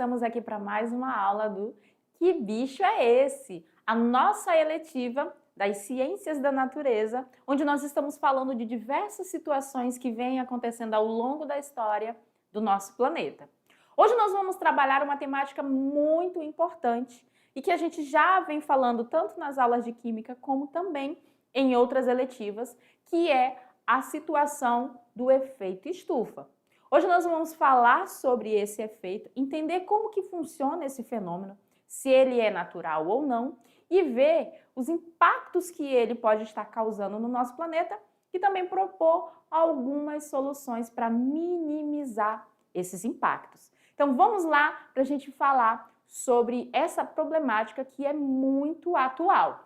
estamos aqui para mais uma aula do Que Bicho é Esse? A nossa eletiva das Ciências da Natureza, onde nós estamos falando de diversas situações que vêm acontecendo ao longo da história do nosso planeta. Hoje nós vamos trabalhar uma temática muito importante e que a gente já vem falando tanto nas aulas de Química como também em outras eletivas, que é a situação do efeito estufa. Hoje nós vamos falar sobre esse efeito, entender como que funciona esse fenômeno, se ele é natural ou não, e ver os impactos que ele pode estar causando no nosso planeta e também propor algumas soluções para minimizar esses impactos. Então vamos lá para a gente falar sobre essa problemática que é muito atual.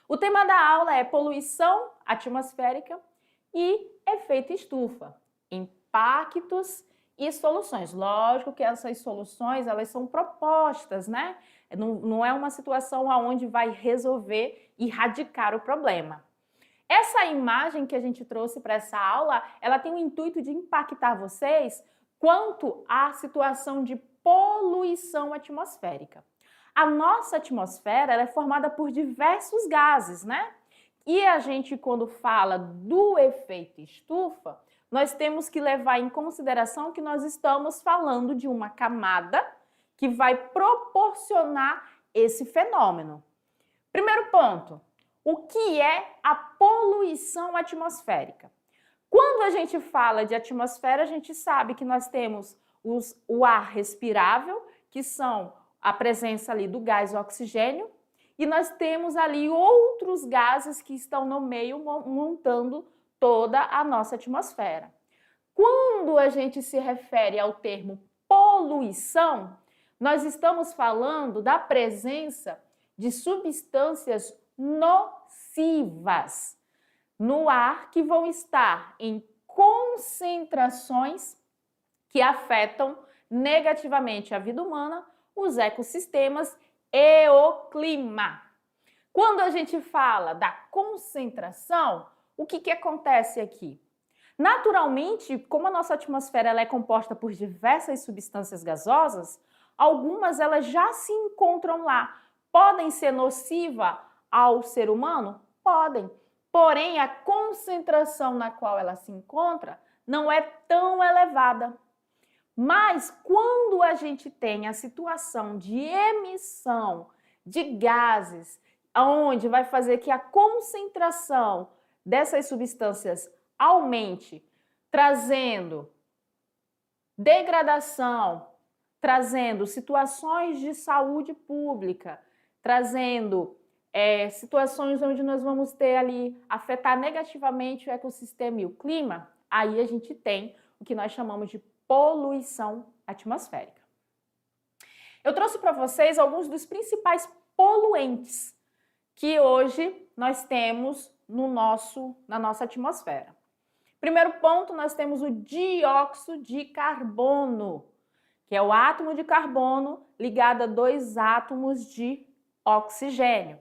O tema da aula é poluição atmosférica e efeito estufa, impactos e soluções. Lógico que essas soluções, elas são propostas, né? Não é uma situação onde vai resolver e erradicar o problema. Essa imagem que a gente trouxe para essa aula, ela tem o intuito de impactar vocês quanto à situação de poluição atmosférica. A nossa atmosfera, ela é formada por diversos gases, né? E a gente, quando fala do efeito estufa, nós temos que levar em consideração que nós estamos falando de uma camada que vai proporcionar esse fenômeno. Primeiro ponto, o que é a poluição atmosférica? Quando a gente fala de atmosfera, a gente sabe que nós temos o ar respirável, que são a presença ali do gás oxigênio, e nós temos ali outros gases que estão no meio montando toda a nossa atmosfera. Quando a gente se refere ao termo poluição, nós estamos falando da presença de substâncias nocivas no ar que vão estar em concentrações que afetam negativamente a vida humana, os ecossistemas e o clima. Quando a gente fala da concentração, o que acontece aqui? Naturalmente, como a nossa atmosfera ela é composta por diversas substâncias gasosas, algumas elas já se encontram lá. Podem ser nocivas ao ser humano? Podem. Porém, a concentração na qual ela se encontra não é tão elevada. Mas quando a gente tem a situação de emissão de gases, onde vai fazer que a concentração dessas substâncias aumente, trazendo degradação, trazendo situações de saúde pública, trazendo situações onde nós vamos ter ali, afetar negativamente o ecossistema e o clima, aí a gente tem o que nós chamamos de poluição atmosférica. Eu trouxe para vocês alguns dos principais poluentes que hoje nós temos na nossa atmosfera. Primeiro ponto, nós temos o dióxido de carbono, que é o átomo de carbono ligado a dois átomos de oxigênio.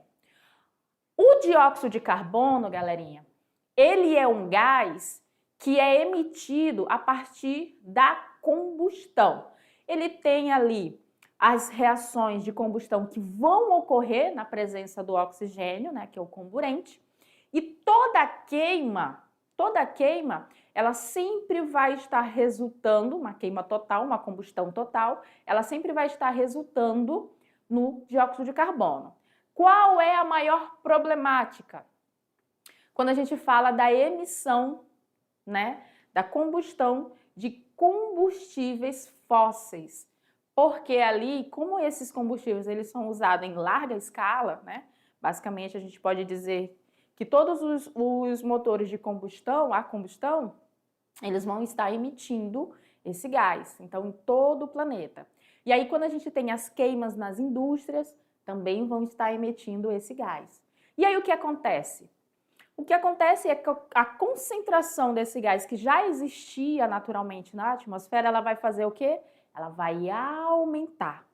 O dióxido de carbono, galerinha, ele é um gás que é emitido a partir da combustão. Ele tem ali as reações de combustão que vão ocorrer na presença do oxigênio, né, que é o comburente, e toda queima, ela sempre vai estar resultando, uma queima total, uma combustão total, ela sempre vai estar resultando no dióxido de carbono. Qual é a maior problemática? Quando a gente fala da emissão, né, da combustão de combustíveis fósseis. Porque ali, como esses combustíveis eles são usados em larga escala, né, basicamente a gente pode dizer que todos os motores de combustão, a combustão, eles vão estar emitindo esse gás, então em todo o planeta. E aí quando a gente tem as queimas nas indústrias, também vão estar emitindo esse gás. E aí o que acontece? O que acontece é que a concentração desse gás que já existia naturalmente na atmosfera, ela vai fazer o quê? Ela vai aumentar.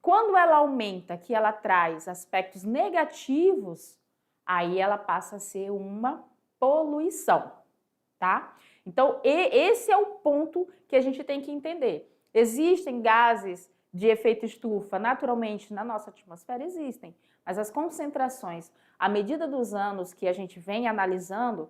Quando ela aumenta, que ela traz aspectos negativos, aí ela passa a ser uma poluição, tá? Então, esse é o ponto que a gente tem que entender. Existem gases de efeito estufa naturalmente na nossa atmosfera? Existem, mas as concentrações, à medida dos anos que a gente vem analisando,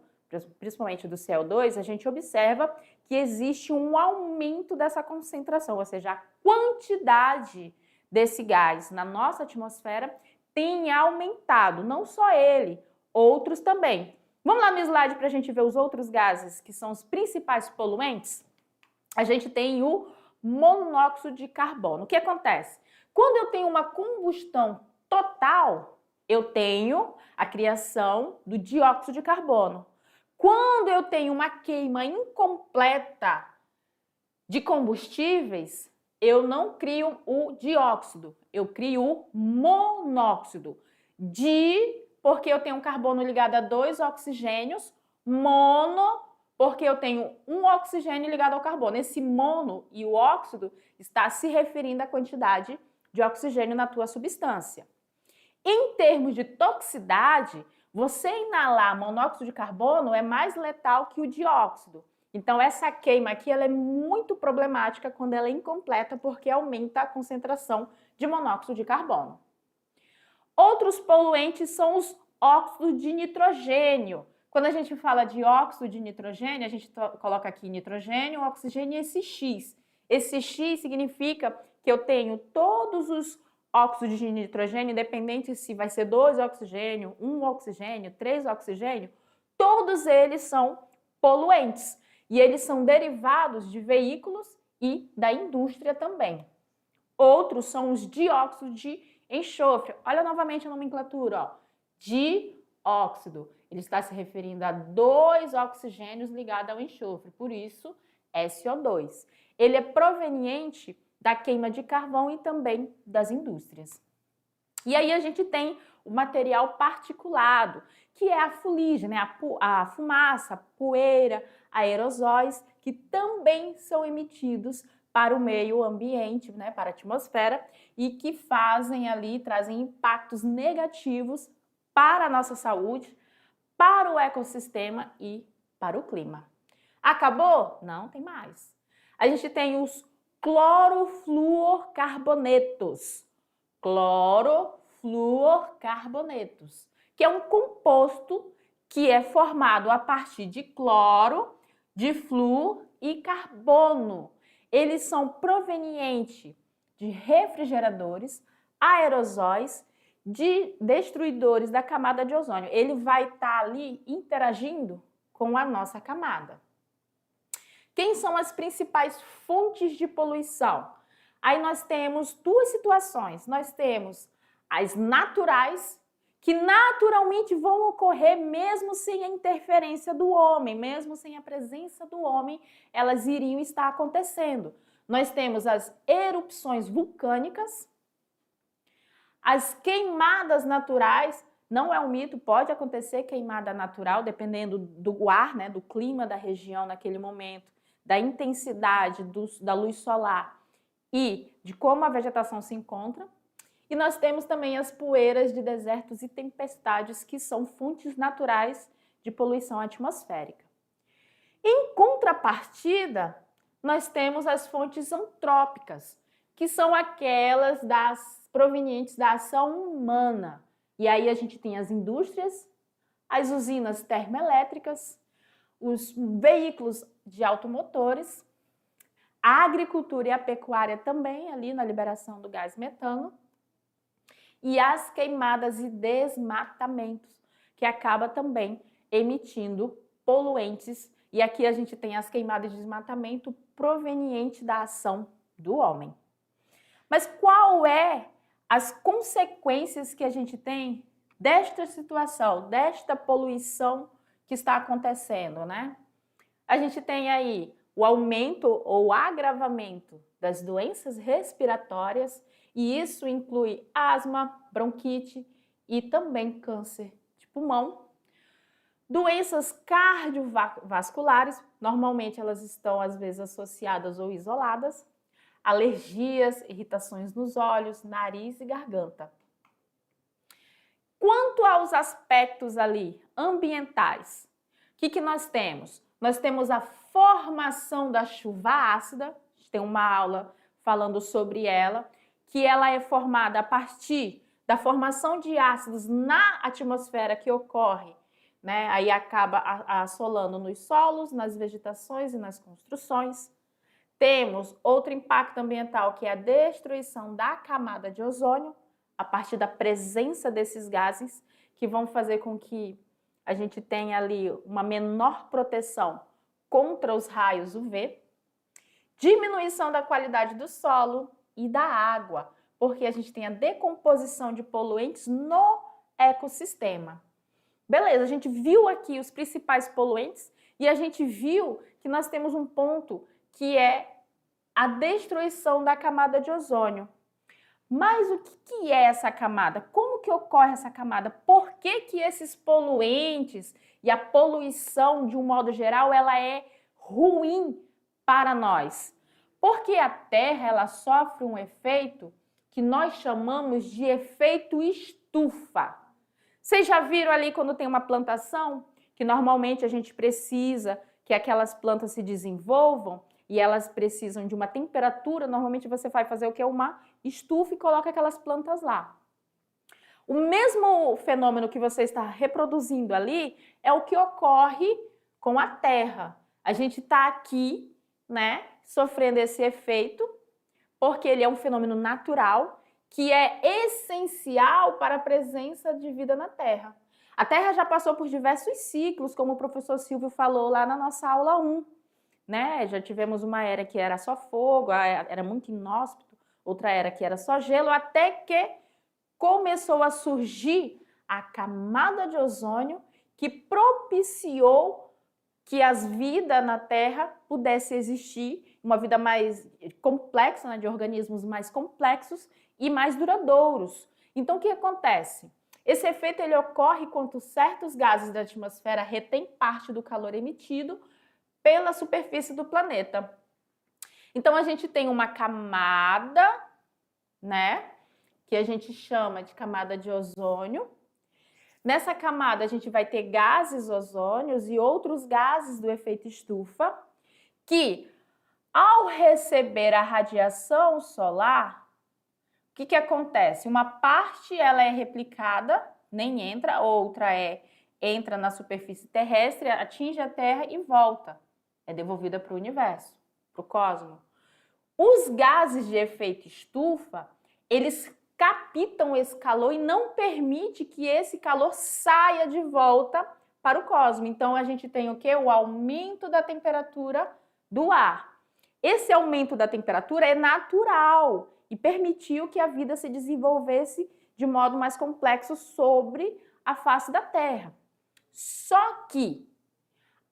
principalmente do CO2, a gente observa que existe um aumento dessa concentração, ou seja, a quantidade desse gás na nossa atmosfera tem aumentado, não só ele, outros também. Vamos lá no slide para a gente ver os outros gases que são os principais poluentes? A gente tem o monóxido de carbono. O que acontece? Quando eu tenho uma combustão total, eu tenho a criação do dióxido de carbono. Quando eu tenho uma queima incompleta de combustíveis, eu não crio o dióxido, eu crio o monóxido. Porque eu tenho um carbono ligado a 2 oxigênios, mono, porque eu tenho um oxigênio ligado ao carbono. Esse mono e o óxido está se referindo à quantidade de oxigênio na tua substância. Em termos de toxicidade, você inalar monóxido de carbono é mais letal que o dióxido. Então, essa queima aqui ela é muito problemática quando ela é incompleta, porque aumenta a concentração de monóxido de carbono. Outros poluentes são os óxidos de nitrogênio. Quando a gente fala de óxido de nitrogênio, a gente coloca aqui nitrogênio, oxigênio e esse X. Esse X significa que eu tenho todos os óxidos de nitrogênio, independente se vai ser 2 oxigênio, 1 oxigênio, 3 oxigênio, todos eles são poluentes. E eles são derivados de veículos e da indústria também. Outros são os dióxidos de enxofre. Olha novamente a nomenclatura, ó. Dióxido. Ele está se referindo a 2 oxigênios ligados ao enxofre, por isso SO2. Ele é proveniente da queima de carvão e também das indústrias. E aí a gente tem o material particulado, que é a fuligem, né? A fumaça, a poeira, aerosóis, que também são emitidos para o meio ambiente, né? Para a atmosfera, e que trazem impactos negativos para a nossa saúde, para o ecossistema e para o clima. Acabou? Não, tem mais. A gente tem os clorofluorcarbonetos. Clorofluorcarbonetos, que é um composto que é formado a partir de cloro, de flúor e carbono. Eles são provenientes de refrigeradores, aerosóis, de destruidores da camada de ozônio. Ele vai estar ali interagindo com a nossa camada. Quem são as principais fontes de poluição? Aí nós temos duas situações. Nós temos as naturais, que naturalmente vão ocorrer mesmo sem a interferência do homem, mesmo sem a presença do homem, elas iriam estar acontecendo. Nós temos as erupções vulcânicas, as queimadas naturais. Não é um mito, pode acontecer queimada natural, dependendo do ar, né, do clima da região naquele momento, da intensidade da luz solar e de como a vegetação se encontra. E nós temos também as poeiras de desertos e tempestades, que são fontes naturais de poluição atmosférica. Em contrapartida, nós temos as fontes antrópicas, que são aquelas provenientes da ação humana. E aí a gente tem as indústrias, as usinas termoelétricas, os veículos de automotores, a agricultura e a pecuária também, ali na liberação do gás metano, e as queimadas e desmatamentos, que acaba também emitindo poluentes. E aqui a gente tem as queimadas e desmatamento proveniente da ação do homem. Mas qual é as consequências que a gente tem desta situação, desta poluição que está acontecendo, né? A gente tem aí o aumento ou agravamento das doenças respiratórias, e isso inclui asma, bronquite e também câncer de pulmão. Doenças cardiovasculares, normalmente elas estão às vezes associadas ou isoladas, alergias, irritações nos olhos, nariz e garganta. Quanto aos aspectos ali ambientais, o que nós temos? Nós temos a formação da chuva ácida, tem uma aula falando sobre ela, que ela é formada a partir da formação de ácidos na atmosfera que ocorre, né? Aí acaba assolando nos solos, nas vegetações e nas construções. Temos outro impacto ambiental, que é a destruição da camada de ozônio, a partir da presença desses gases, que vão fazer com que a gente tenha ali uma menor proteção contra os raios UV. Diminuição da qualidade do solo e da água, porque a gente tem a decomposição de poluentes no ecossistema. Beleza, a gente viu aqui os principais poluentes e a gente viu que nós temos um ponto que é a destruição da camada de ozônio. Mas o que é essa camada? Como que ocorre essa camada? Por que esses poluentes e a poluição, de um modo geral, ela é ruim para nós? Porque a Terra ela sofre um efeito que nós chamamos de efeito estufa. Vocês já viram ali quando tem uma plantação, que normalmente a gente precisa que aquelas plantas se desenvolvam e elas precisam de uma temperatura, normalmente você vai fazer o que? Uma estufa e coloca aquelas plantas lá. O mesmo fenômeno que você está reproduzindo ali é o que ocorre com a Terra. A gente está aqui, né, sofrendo esse efeito, porque ele é um fenômeno natural que é essencial para a presença de vida na Terra. A Terra já passou por diversos ciclos, como o professor Silvio falou lá na nossa aula 1. Né? Já tivemos uma era que era só fogo, era muito inóspito, outra era que era só gelo, até que começou a surgir a camada de ozônio que propiciou que as vidas na Terra pudesse existir, uma vida mais complexa, né, de organismos mais complexos e mais duradouros. Então, o que acontece? Esse efeito ele ocorre quando certos gases da atmosfera retêm parte do calor emitido pela superfície do planeta. Então, a gente tem uma camada, né, que a gente chama de camada de ozônio. Nessa camada, a gente vai ter gases ozônios e outros gases do efeito estufa, que, ao receber a radiação solar, o que acontece? Uma parte ela é replicada, nem entra, outra entra na superfície terrestre, atinge a Terra e volta. É devolvida para o universo, para o cosmos. Os gases de efeito estufa, eles captam esse calor e não permite que esse calor saia de volta para o cosmos. Então, a gente tem o quê? O aumento da temperatura do ar. Esse aumento da temperatura é natural e permitiu que a vida se desenvolvesse de modo mais complexo sobre a face da Terra. Só que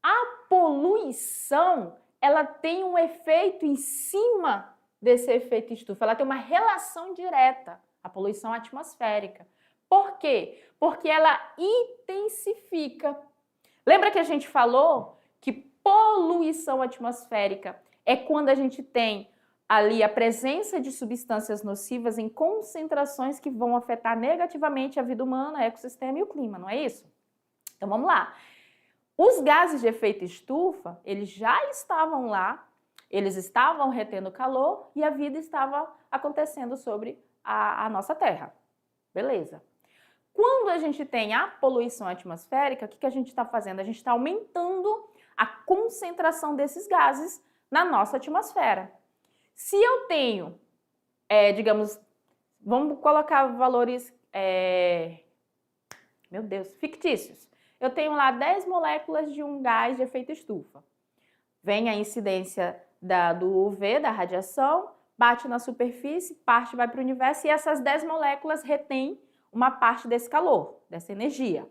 a poluição, ela tem um efeito em cima desse efeito estufa. Ela tem uma relação direta, a poluição atmosférica. Por quê? Porque ela intensifica. Lembra que a gente falou que poluição atmosférica é quando a gente tem ali a presença de substâncias nocivas em concentrações que vão afetar negativamente a vida humana, o ecossistema e o clima, não é isso? Então vamos lá. Os gases de efeito estufa, eles já estavam lá, eles estavam retendo calor e a vida estava acontecendo sobre a nossa Terra. Beleza. Quando a gente tem a poluição atmosférica, o que a gente está fazendo? A gente está aumentando a concentração desses gases na nossa atmosfera. Se eu tenho, digamos, vamos colocar valores, meu Deus, fictícios. Eu tenho lá 10 moléculas de um gás de efeito estufa. Vem a incidência do UV, da radiação, bate na superfície, parte vai para o universo e essas 10 moléculas retêm uma parte desse calor, dessa energia.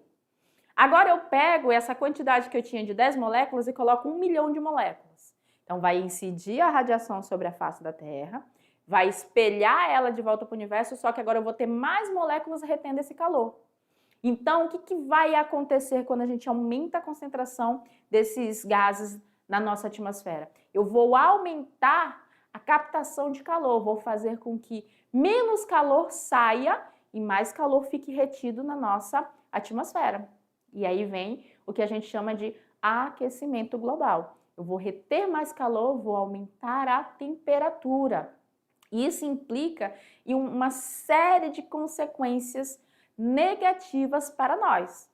Agora eu pego essa quantidade que eu tinha de 10 moléculas e coloco 1 milhão de moléculas. Então vai incidir a radiação sobre a face da Terra, vai espelhar ela de volta para o universo, só que agora eu vou ter mais moléculas retendo esse calor. Então, o que vai acontecer quando a gente aumenta a concentração desses gases na nossa atmosfera? Eu vou aumentar a captação de calor, vou fazer com que menos calor saia e mais calor fique retido na nossa atmosfera. E aí vem o que a gente chama de aquecimento global. eu vou reter mais calor, vou aumentar a temperatura. Isso implica em uma série de consequências negativas para nós.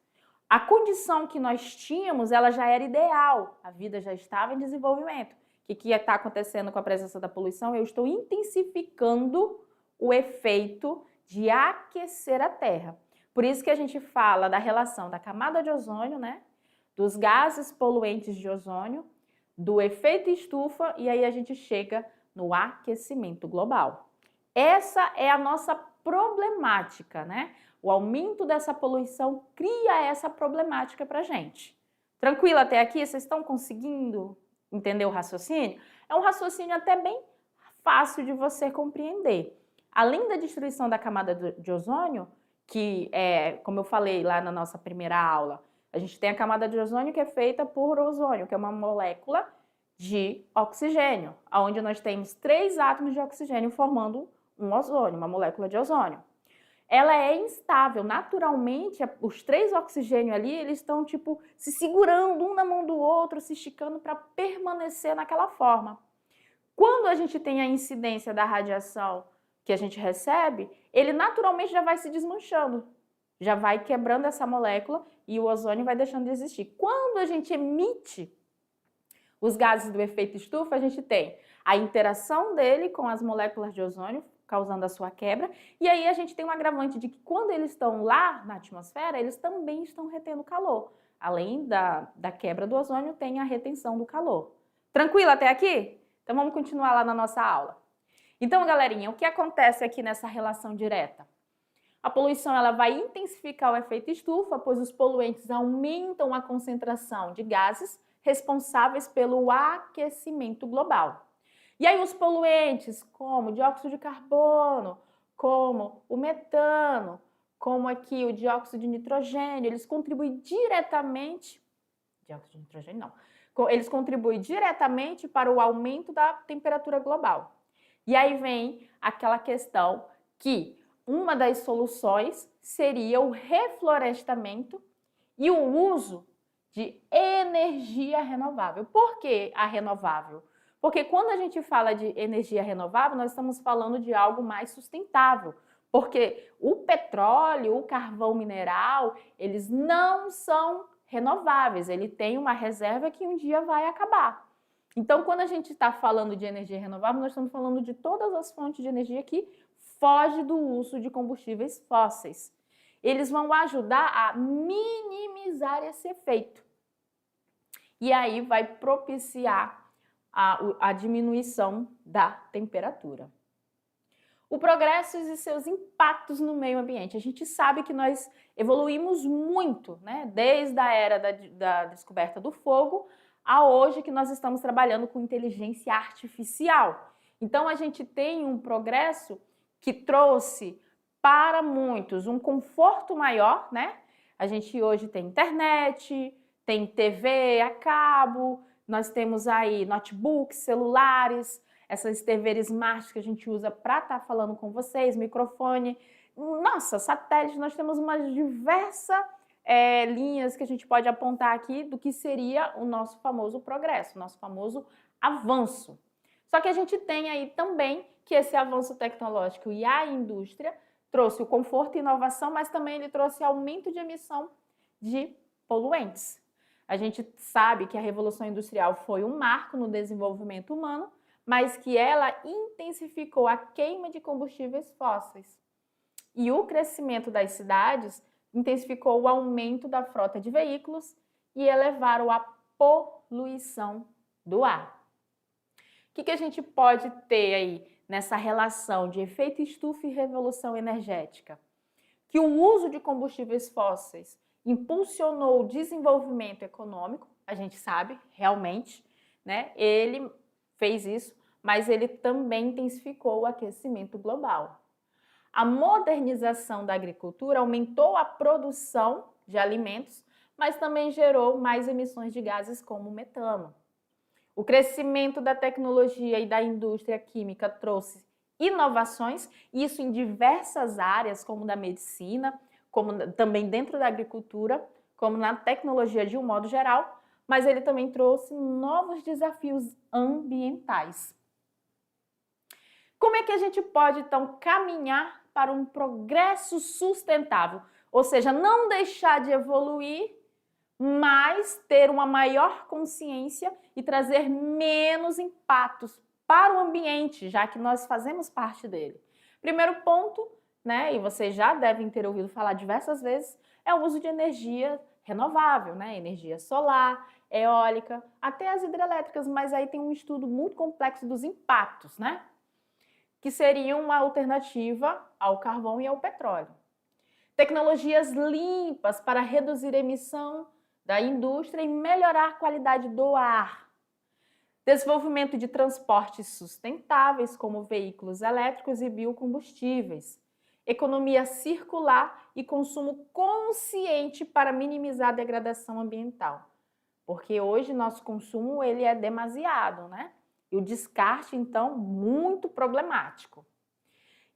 A condição que nós tínhamos, ela já era ideal, a vida já estava em desenvolvimento. O que está acontecendo com a presença da poluição? Eu estou intensificando o efeito de aquecer a Terra. Por isso que a gente fala da relação da camada de ozônio, né? Dos gases poluentes de ozônio, do efeito estufa e aí a gente chega no aquecimento global. Essa é a nossa problemática, né? O aumento dessa poluição cria essa problemática para a gente. Tranquilo até aqui? Vocês estão conseguindo entender o raciocínio? É um raciocínio até bem fácil de você compreender. Além da destruição da camada de ozônio, que é, como eu falei lá na nossa primeira aula, a gente tem a camada de ozônio que é feita por ozônio, que é uma molécula de oxigênio, onde nós temos 3 átomos de oxigênio formando um ozônio, uma molécula de ozônio. Ela é instável, naturalmente, os 3 oxigênios ali, eles estão tipo se segurando um na mão do outro, se esticando para permanecer naquela forma. Quando a gente tem a incidência da radiação que a gente recebe, ele naturalmente já vai se desmanchando, já vai quebrando essa molécula e o ozônio vai deixando de existir. Quando a gente emite os gases do efeito estufa, a gente tem a interação dele com as moléculas de ozônio, causando a sua quebra, e aí a gente tem um agravante de que quando eles estão lá na atmosfera, eles também estão retendo calor. Além da quebra do ozônio, tem a retenção do calor. Tranquilo até aqui? Então vamos continuar lá na nossa aula. Então, galerinha, o que acontece aqui nessa relação direta? A poluição ela vai intensificar o efeito estufa, pois os poluentes aumentam a concentração de gases responsáveis pelo aquecimento global. E aí os poluentes, como o dióxido de carbono, como o metano, como aqui o dióxido de nitrogênio, eles contribuem diretamente, dióxido de nitrogênio não, eles contribuem diretamente para o aumento da temperatura global. E aí vem aquela questão que uma das soluções seria o reflorestamento e o uso de energia renovável. Por que a renovável? Porque quando a gente fala de energia renovável, nós estamos falando de algo mais sustentável. Porque o petróleo, o carvão mineral, eles não são renováveis. Ele tem uma reserva que um dia vai acabar. Então, quando a gente está falando de energia renovável, nós estamos falando de todas as fontes de energia que fogem do uso de combustíveis fósseis. Eles vão ajudar a minimizar esse efeito. E aí vai propiciar a diminuição da temperatura. O progresso e seus impactos no meio ambiente. A gente sabe que nós evoluímos muito, né? Desde a era da descoberta do fogo a hoje que nós estamos trabalhando com inteligência artificial. Então, a gente tem um progresso que trouxe para muitos um conforto maior, né? A gente hoje tem internet, tem TV a cabo, nós temos aí notebooks, celulares, essas TV smart que a gente usa para estar falando com vocês, microfone. Nossa, satélite, nós temos uma diversa linhas que a gente pode apontar aqui do que seria o nosso famoso progresso, o nosso famoso avanço. Só que a gente tem aí também que esse avanço tecnológico e a indústria trouxe o conforto e inovação, mas também ele trouxe aumento de emissão de poluentes. A gente sabe que a Revolução Industrial foi um marco no desenvolvimento humano, mas que ela intensificou a queima de combustíveis fósseis. E o crescimento das cidades intensificou o aumento da frota de veículos e elevaram a poluição do ar. O que a gente pode ter aí nessa relação de efeito estufa e revolução energética? Que o uso de combustíveis fósseis impulsionou o desenvolvimento econômico, a gente sabe, realmente, né? Ele fez isso, mas ele também intensificou o aquecimento global. A modernização da agricultura aumentou a produção de alimentos, mas também gerou mais emissões de gases como o metano. O crescimento da tecnologia e da indústria química trouxe inovações, isso em diversas áreas, como da medicina, como também dentro da agricultura, como na tecnologia de um modo geral, mas ele também trouxe novos desafios ambientais. Como é que a gente pode, então, caminhar para um progresso sustentável? Ou seja, não deixar de evoluir, mas ter uma maior consciência e trazer menos impactos para o ambiente, já que nós fazemos parte dele. Primeiro ponto, né, e vocês já devem ter ouvido falar diversas vezes, é o uso de energia renovável, né, energia solar, eólica, até as hidrelétricas, mas aí tem um estudo muito complexo dos impactos, né, que seriam uma alternativa ao carvão e ao petróleo. Tecnologias limpas para reduzir a emissão da indústria e melhorar a qualidade do ar. Desenvolvimento de transportes sustentáveis, como veículos elétricos e biocombustíveis. Economia circular e consumo consciente para minimizar a degradação ambiental. Porque hoje nosso consumo ele é demasiado, né? E o descarte, então, muito problemático.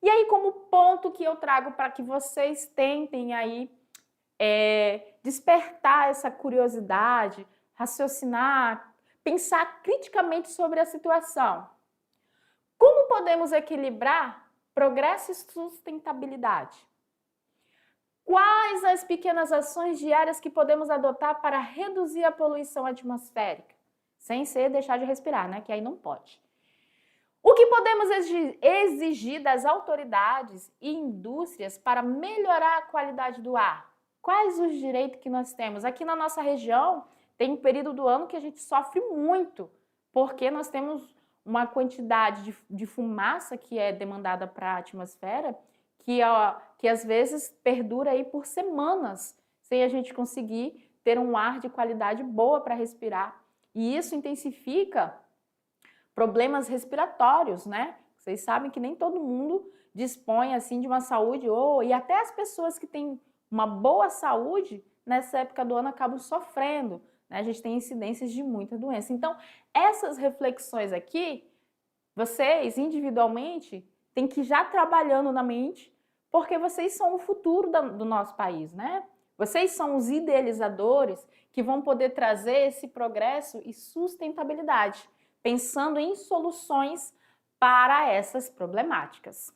E aí, como ponto que eu trago para que vocês tentem aí despertar essa curiosidade, raciocinar, pensar criticamente sobre a situação. Como podemos equilibrar progresso e sustentabilidade? Quais as pequenas ações diárias que podemos adotar para reduzir a poluição atmosférica? Sem ser deixar de respirar, né? Que aí não pode. O que podemos exigir das autoridades e indústrias para melhorar a qualidade do ar? Quais os direitos que nós temos? Aqui na nossa região tem um período do ano que a gente sofre muito, porque nós temos uma quantidade de fumaça que é demandada para a atmosfera, que às vezes perdura aí por semanas, sem a gente conseguir ter um ar de qualidade boa para respirar. E isso intensifica problemas respiratórios, né? Vocês sabem que nem todo mundo dispõe assim de uma saúde, e até as pessoas que têm uma boa saúde, nessa época do ano acabam sofrendo, né? A gente tem incidências de muita doença. Então, essas reflexões aqui, vocês individualmente têm que ir já trabalhando na mente, porque vocês são o futuro do nosso país, né? Vocês são os idealizadores que vão poder trazer esse progresso e sustentabilidade, pensando em soluções para essas problemáticas.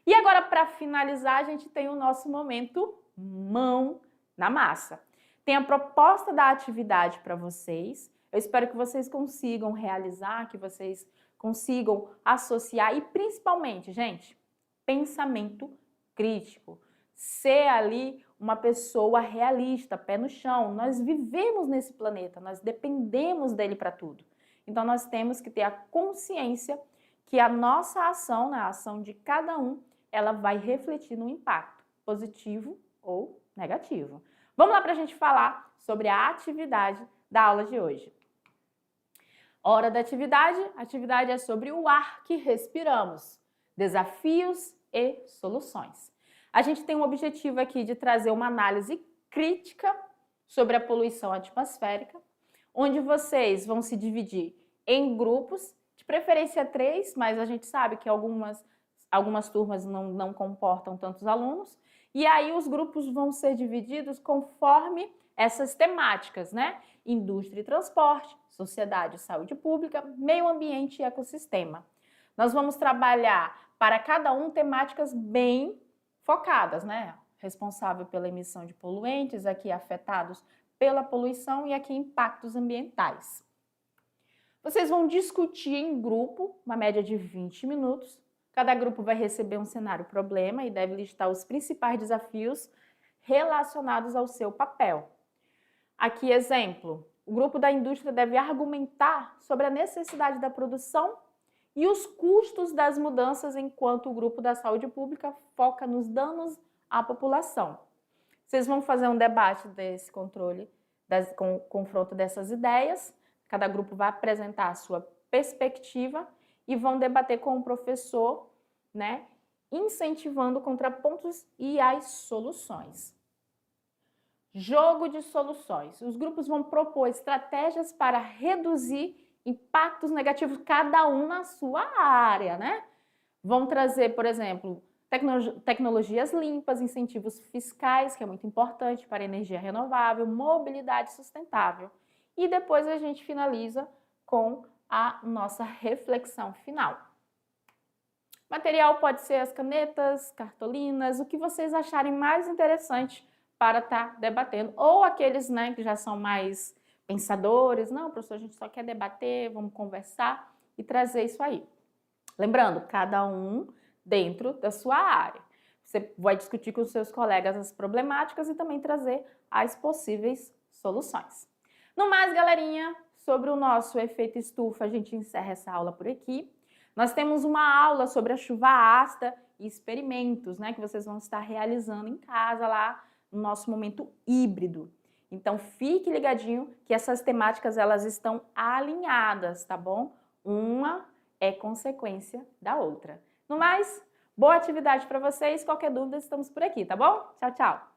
E agora, para finalizar, a gente tem o nosso momento mão na massa. Tem a proposta da atividade para vocês. Eu espero que vocês consigam realizar, que vocês consigam associar e principalmente, gente, pensamento crítico. Ser ali uma pessoa realista, pé no chão. Nós vivemos nesse planeta, nós dependemos dele para tudo. Então, nós temos que ter a consciência que a nossa ação, a ação de cada um, ela vai refletir no impacto positivo ou negativo. Vamos lá para a gente falar sobre a atividade da aula de hoje. Hora da atividade. A atividade é sobre o ar que respiramos, desafios e soluções. A gente tem um objetivo aqui de trazer uma análise crítica sobre a poluição atmosférica, onde vocês vão se dividir em grupos, de preferência 3, mas a gente sabe que algumas turmas não comportam tantos alunos, e aí os grupos vão ser divididos conforme essas temáticas, né? Indústria e transporte, sociedade e saúde pública, meio ambiente e ecossistema. Nós vamos trabalhar para cada um temáticas bem focadas, né? Responsável pela emissão de poluentes, aqui afetados pela poluição e aqui impactos ambientais. Vocês vão discutir em grupo, uma média de 20 minutos. Cada grupo vai receber um cenário problema e deve listar os principais desafios relacionados ao seu papel. Aqui, exemplo, o grupo da indústria deve argumentar sobre a necessidade da produção e os custos das mudanças, enquanto o grupo da saúde pública foca nos danos à população. Vocês vão fazer um debate desse controle, confronto dessas ideias. Cada grupo vai apresentar a sua perspectiva e vão debater com o professor, né, incentivando contrapontos e as soluções. Jogo de soluções. Os grupos vão propor estratégias para reduzir impactos negativos, cada um na sua área, né? Vão trazer, por exemplo, tecnologias limpas, incentivos fiscais, que é muito importante para energia renovável, mobilidade sustentável. e depois a gente finaliza com a nossa reflexão final. Material pode ser as canetas, cartolinas, o que vocês acharem mais interessante para estar debatendo, ou aqueles, né, que já são mais pensadores, não, professor, a gente só quer debater, vamos conversar e trazer isso aí. Lembrando, cada um dentro da sua área. Você vai discutir com os seus colegas as problemáticas e também trazer as possíveis soluções. No mais, galerinha, sobre o nosso efeito estufa, a gente encerra essa aula por aqui. Nós temos uma aula sobre a chuva ácida e experimentos, né, que vocês vão estar realizando em casa lá no nosso momento híbrido. Então, fique ligadinho que essas temáticas elas estão alinhadas, tá bom? Uma é consequência da outra. No mais, boa atividade para vocês. Qualquer dúvida, estamos por aqui, tá bom? Tchau, tchau!